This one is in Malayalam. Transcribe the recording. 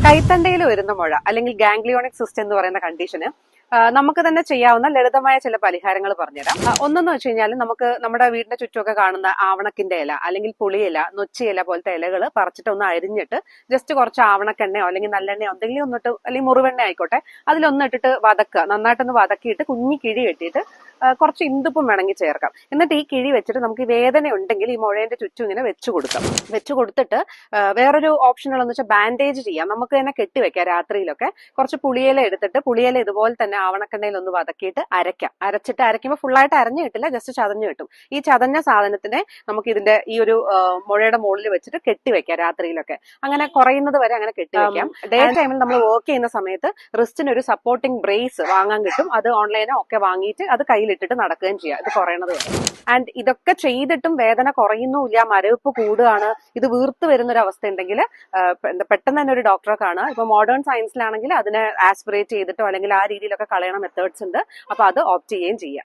കൈത്തണ്ടയിൽ വരുന്ന മുഴ അല്ലെങ്കിൽ ഗാംഗ്ലിയോണിക് സിസ്റ്റ് എന്ന് പറയുന്ന കണ്ടീഷന് നമുക്ക് തന്നെ ചെയ്യാവുന്ന ലളിതമായ ചില പരിഹാരങ്ങൾ പറഞ്ഞുതരാം. ഒന്നെന്ന് വെച്ച് കഴിഞ്ഞാൽ നമുക്ക് നമ്മുടെ വീടിന്റെ ചുറ്റുമൊക്കെ കാണുന്ന ആവണക്കിന്റെ ഇല അല്ലെങ്കിൽ പുളിയില, നൊച്ചിയില പോലത്തെ ഇലകൾ പറിച്ചിട്ട് ഒന്ന് അരിഞ്ഞിട്ട് ജസ്റ്റ് കുറച്ച് ആവണക്കെണ്ണയോ അല്ലെങ്കിൽ നല്ലെണ്ണയോ എന്തെങ്കിലും ഒന്നിട്ട് അല്ലെങ്കിൽ മുറിവെണ്ണ ആയിക്കോട്ടെ അതിലൊന്നിട്ടിട്ട് വതക്കുക. നന്നായിട്ടൊന്ന് വതക്കിയിട്ട് കുഞ്ഞി കിഴി കെട്ടിയിട്ട് കുറച്ച് ഇന്ദുപ്പും വേണമെങ്കിൽ ചേർക്കാം. എന്നിട്ട് ഈ കിഴി വെച്ചിട്ട് നമുക്ക് വേദന ഉണ്ടെങ്കിൽ ഈ മുഴേന്റെ ചുറ്റും ഇങ്ങനെ വെച്ചു കൊടുക്കാം. വെച്ചു കൊടുത്തിട്ട് വേറൊരു ഓപ്ഷനുകളെന്ന് വെച്ചാൽ ബാൻഡേജ് ചെയ്യാം. നമുക്ക് തന്നെ കെട്ടിവെക്കാം. രാത്രിയിലൊക്കെ കുറച്ച് പുളിയില എടുത്തിട്ട് പുളിയില ഇതുപോലെ തന്നെ ആവണക്കെണ്ണയിൽ ഒന്ന് വതക്കിയിട്ട് അരയ്ക്കാം. അരയ്ക്കുമ്പോൾ ഫുള്ളായിട്ട് അരഞ്ഞു കിട്ടില്ല, ജസ്റ്റ് ചതഞ്ഞു കിട്ടും. ഈ ചതഞ്ഞ സാധനത്തിനെ നമുക്ക് ഇതിന്റെ ഈ ഒരു മുഴയുടെ മുകളിൽ വെച്ചിട്ട് കെട്ടിവെക്കാം രാത്രിയിലൊക്കെ. അങ്ങനെ കുറയുന്നത് വരെ അങ്ങനെ കെട്ടിവെക്കാം. ഡേ ടൈമിൽ നമ്മൾ വർക്ക് ചെയ്യുന്ന സമയത്ത് റിസ്റ്റിന് ഒരു സപ്പോർട്ടിംഗ് ബ്രേസ് വാങ്ങാൻ കിട്ടും. അത് ഓൺലൈനോ ഒക്കെ വാങ്ങിയിട്ട് അത് കയ്യിലിട്ടിട്ട് നടക്കുകയും ചെയ്യാം, ഇത് കുറയണത് വരെ. ആൻഡ് ഇതൊക്കെ ചെയ്തിട്ടും വേദന കുറയുന്നുമില്ല, മരവിപ്പ് കൂടുകയാണ്, ഇത് വീർത്ത് വരുന്ന ഒരു അവസ്ഥ ഉണ്ടെങ്കിൽ പെട്ടെന്ന് തന്നെ ഒരു ഡോക്ടറെ കാണുക. ഇപ്പൊ മോഡേൺ സയൻസിലാണെങ്കിൽ അതിനെ ആസ്പിറേറ്റ് ചെയ്തിട്ടോ അല്ലെങ്കിൽ ആ രീതിയിലൊക്കെ കളയണ മെത്തേഡ്സ് ഉണ്ട്. അപ്പൊ അത് ഓപ്റ്റ് ചെയ്യുകയും ചെയ്യാം.